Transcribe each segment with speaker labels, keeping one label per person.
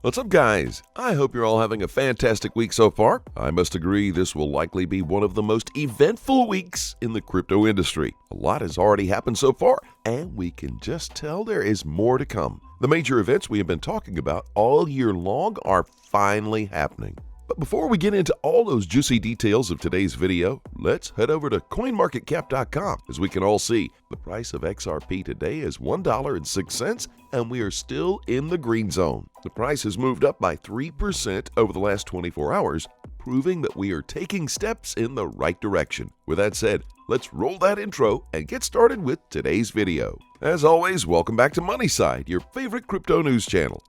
Speaker 1: What's up, guys? I hope you're all having a fantastic week so far. I must agree this will likely be one of the most eventful weeks in the crypto industry. A lot has already happened so far, and we can just tell there is more to come. The major events we have been talking about all year long are finally happening. But before we get into all those juicy details of today's video, let's head over to CoinMarketCap.com. As we can all see, the price of XRP today is $1.06, and we are still in the green zone. The price has moved up by 3% over the last 24 hours, proving that we are taking steps in the right direction. With that said, let's roll that intro and get started with today's video. As always, welcome back to MoneySide, your favorite crypto news channel.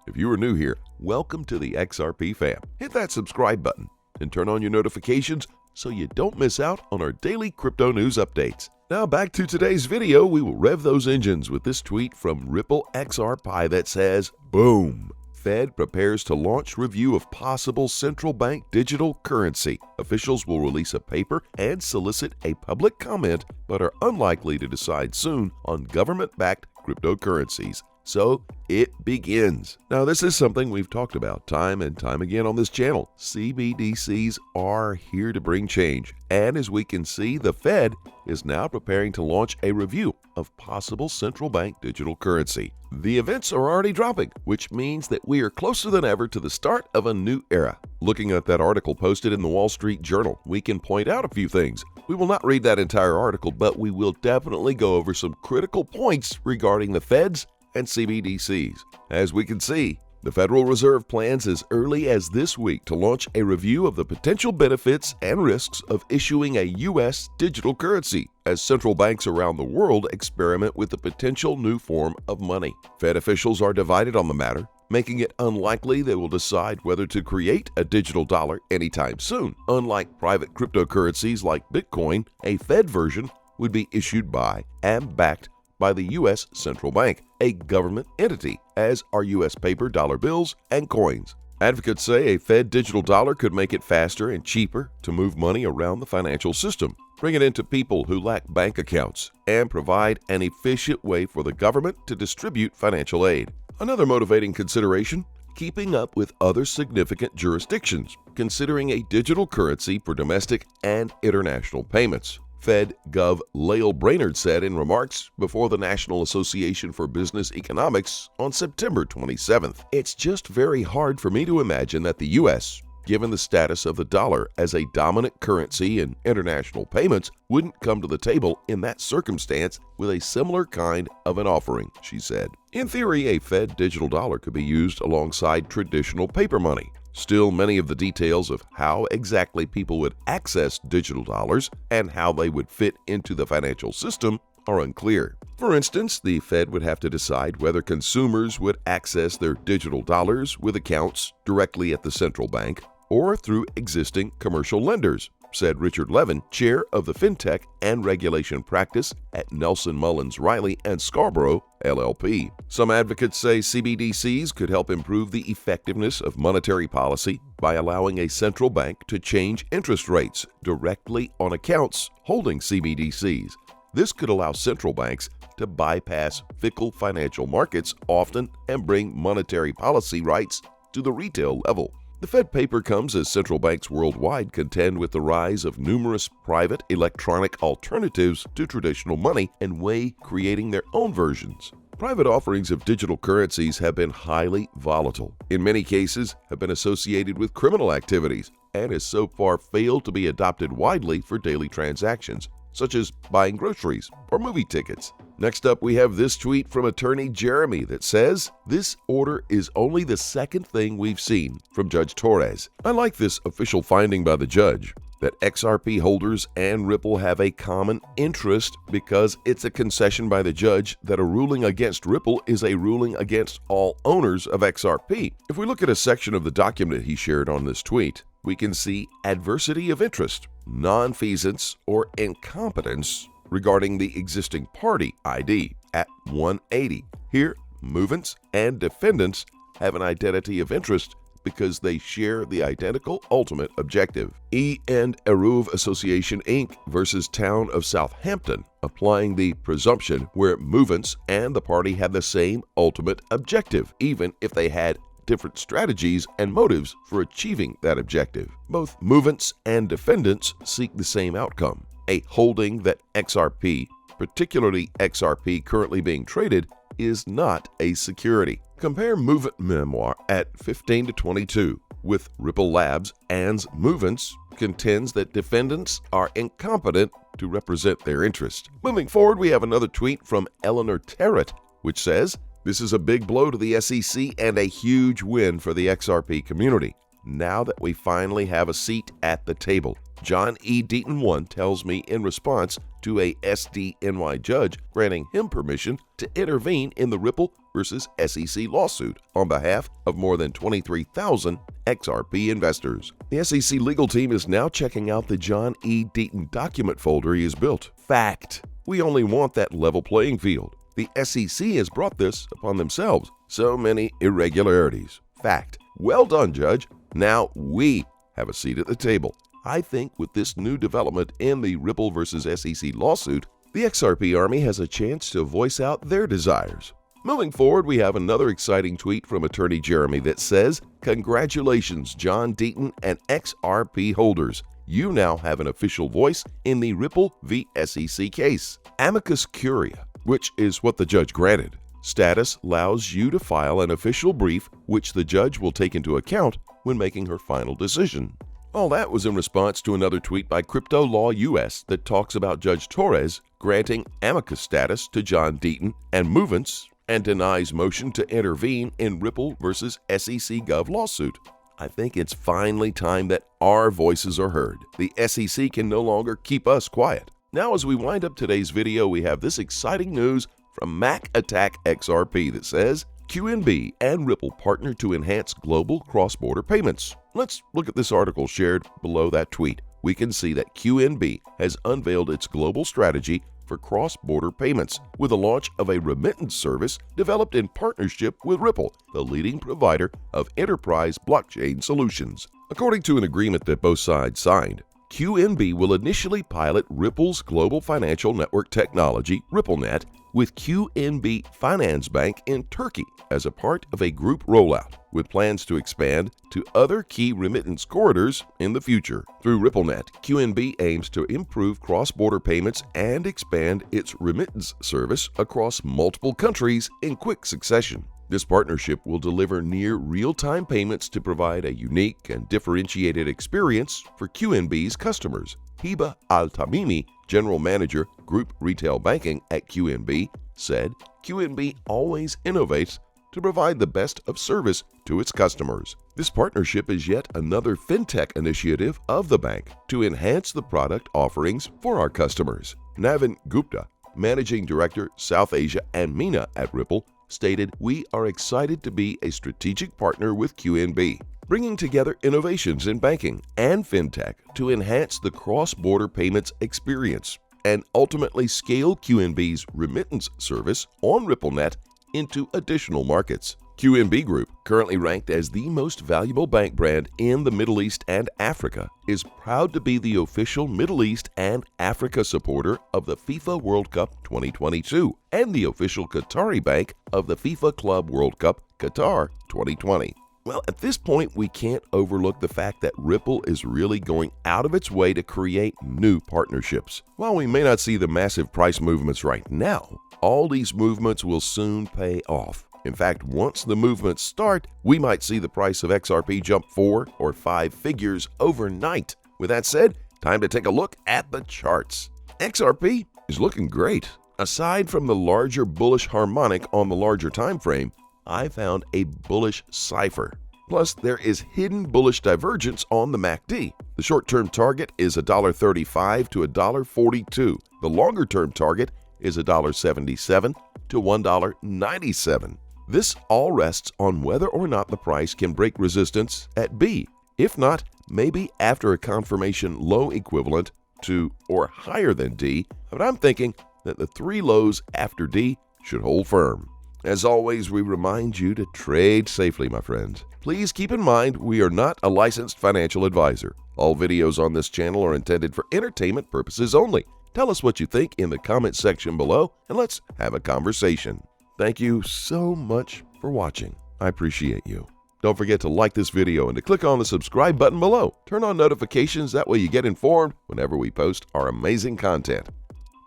Speaker 1: If you are new here, welcome to the XRP fam. Hit that subscribe button and turn on your notifications so you don't miss out on our daily crypto news updates. Now back to today's video, we will rev those engines with this tweet from Ripple XRP that says, boom! Fed prepares to launch review of possible central bank digital currency. Officials will release a paper and solicit a public comment, but are unlikely to decide soon on government-backed cryptocurrencies. So it begins. Now, this is something we've talked about time and time again on this channel. CBDCs are here to bring change. And as we can see, the Fed is now preparing to launch a review of possible central bank digital currency. The events are already dropping, which means that we are closer than ever to the start of a new era. Looking at that article posted in the Wall Street Journal, we can point out a few things. We will not read that entire article, but we will definitely go over some critical points regarding the Feds and CBDCs. As we can see, the Federal Reserve plans as early as this week to launch a review of the potential benefits and risks of issuing a U.S. digital currency as central banks around the world experiment with the potential new form of money. Fed officials are divided on the matter, making it unlikely they will decide whether to create a digital dollar anytime soon. Unlike private cryptocurrencies like Bitcoin, a Fed version would be issued by and backed by the U.S. Central Bank, a government entity, as are U.S. paper dollar bills and coins. Advocates say a Fed digital dollar could make it faster and cheaper to move money around the financial system, bring it into people who lack bank accounts, and provide an efficient way for the government to distribute financial aid. Another motivating consideration, keeping up with other significant jurisdictions, considering a digital currency for domestic and international payments. Fed Gov. Lael Brainard said in remarks before the National Association for Business Economics on September 27th. It's just very hard for me to imagine that the U.S., given the status of the dollar as a dominant currency in international payments, wouldn't come to the table in that circumstance with a similar kind of an offering, she said. In theory, a Fed digital dollar could be used alongside traditional paper money. Still, many of the details of how exactly people would access digital dollars and how they would fit into the financial system are unclear. For instance, the Fed would have to decide whether consumers would access their digital dollars with accounts directly at the central bank or through existing commercial lenders, said Richard Levin, chair of the FinTech and Regulation Practice at Nelson Mullins Riley and Scarborough, LLP. Some advocates say CBDCs could help improve the effectiveness of monetary policy by allowing a central bank to change interest rates directly on accounts holding CBDCs. This could allow central banks to bypass fickle financial markets often and bring monetary policy rights to the retail level. The Fed paper comes as central banks worldwide contend with the rise of numerous private electronic alternatives to traditional money and weigh creating their own versions. Private offerings of digital currencies have been highly volatile, in many cases have been associated with criminal activities, and has so far failed to be adopted widely for daily transactions, such as buying groceries or movie tickets. Next up, we have this tweet from attorney Jeremy that says, "This order is only the second thing we've seen from Judge Torres." I like this official finding by the judge that XRP holders and Ripple have a common interest, because it's a concession by the judge that a ruling against Ripple is a ruling against all owners of XRP. If we look at a section of the document he shared on this tweet, we can see adversity of interest, nonfeasance, or incompetence regarding the existing party ID at 180. Here, movants and defendants have an identity of interest because they share the identical ultimate objective. E. and Eruv Association Inc. versus Town of Southampton, applying the presumption where movants and the party had the same ultimate objective, even if they had different strategies and motives for achieving that objective. Both movants and defendants seek the same outcome, a holding that XRP, particularly XRP currently being traded, is not a security. Compare Movant Memoir at 15 to 22 with Ripple Labs, and Movants contends that defendants are incompetent to represent their interest. Moving forward, we have another tweet from Eleanor Terrett, which says, "This is a big blow to the SEC and a huge win for the XRP community. Now that we finally have a seat at the table." John E. Deaton 1 tells me in response to a SDNY judge granting him permission to intervene in the Ripple versus SEC lawsuit on behalf of more than 23,000 XRP investors. The SEC legal team is now checking out the John E. Deaton document folder he has built. Fact: we only want that level playing field. The SEC has brought this upon themselves. So many irregularities. Fact: well done, Judge. Now we have a seat at the table. I think with this new development in the Ripple versus SEC lawsuit, the XRP Army has a chance to voice out their desires. Moving forward, we have another exciting tweet from Attorney Jeremy that says, "Congratulations, John Deaton and XRP holders. You now have an official voice in the Ripple v. SEC case. Amicus Curia," which is what the judge granted. Status allows you to file an official brief which the judge will take into account when making her final decision. All that was in response to another tweet by Crypto Law US that talks about Judge Torres granting amicus status to John Deaton and Movants and denies motion to intervene in Ripple versus SEC Gov lawsuit. I think it's finally time that our voices are heard. The SEC can no longer keep us quiet. Now, as we wind up today's video, we have this exciting news from Mac Attack XRP that says, QNB and Ripple partner to enhance global cross-border payments. Let's look at this article shared below that tweet. We can see that QNB has unveiled its global strategy for cross-border payments with the launch of a remittance service developed in partnership with Ripple, the leading provider of enterprise blockchain solutions. According to an agreement that both sides signed, QNB will initially pilot Ripple's global financial network technology, RippleNet, with QNB Finansbank in Turkey as a part of a group rollout, with plans to expand to other key remittance corridors in the future. Through RippleNet, QNB aims to improve cross-border payments and expand its remittance service across multiple countries in quick succession. This partnership will deliver near real-time payments to provide a unique and differentiated experience for QNB's customers. Hiba Al-Tamimi, General Manager, Group Retail Banking at QNB, said, QNB always innovates to provide the best of service to its customers. This partnership is yet another fintech initiative of the bank to enhance the product offerings for our customers. Navin Gupta, Managing Director, South Asia and MENA at Ripple, stated, "We are excited to be a strategic partner with QNB, bringing together innovations in banking and fintech to enhance the cross-border payments experience and ultimately scale QNB's remittance service on RippleNet into additional markets." QNB Group, currently ranked as the most valuable bank brand in the Middle East and Africa, is proud to be the official Middle East and Africa supporter of the FIFA World Cup 2022 and the official Qatari bank of the FIFA Club World Cup Qatar 2020. Well, at this point, we can't overlook the fact that Ripple is really going out of its way to create new partnerships. While we may not see the massive price movements right now, all these movements will soon pay off. In fact, once the movements start, we might see the price of XRP jump 4 or 5 figures overnight. With that said, time to take a look at the charts. XRP is looking great. Aside from the larger bullish harmonic on the larger time frame, I found a bullish cipher. Plus, there is hidden bullish divergence on the MACD. The short-term target is $1.35 to $1.42. The longer-term target is $1.77 to $1.97. This all rests on whether or not the price can break resistance at B. If not, maybe after a confirmation low equivalent to or higher than D, but I'm thinking that the 3 lows after D should hold firm. As always, we remind you to trade safely, my friends. Please keep in mind we are not a licensed financial advisor. All videos on this channel are intended for entertainment purposes only. Tell us what you think in the comment section below, and let's have a conversation. Thank you so much for watching. I appreciate you. Don't forget to like this video and to click on the subscribe button below. Turn on notifications, that way you get informed whenever we post our amazing content.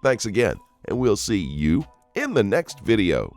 Speaker 1: Thanks again, and we'll see you in the next video.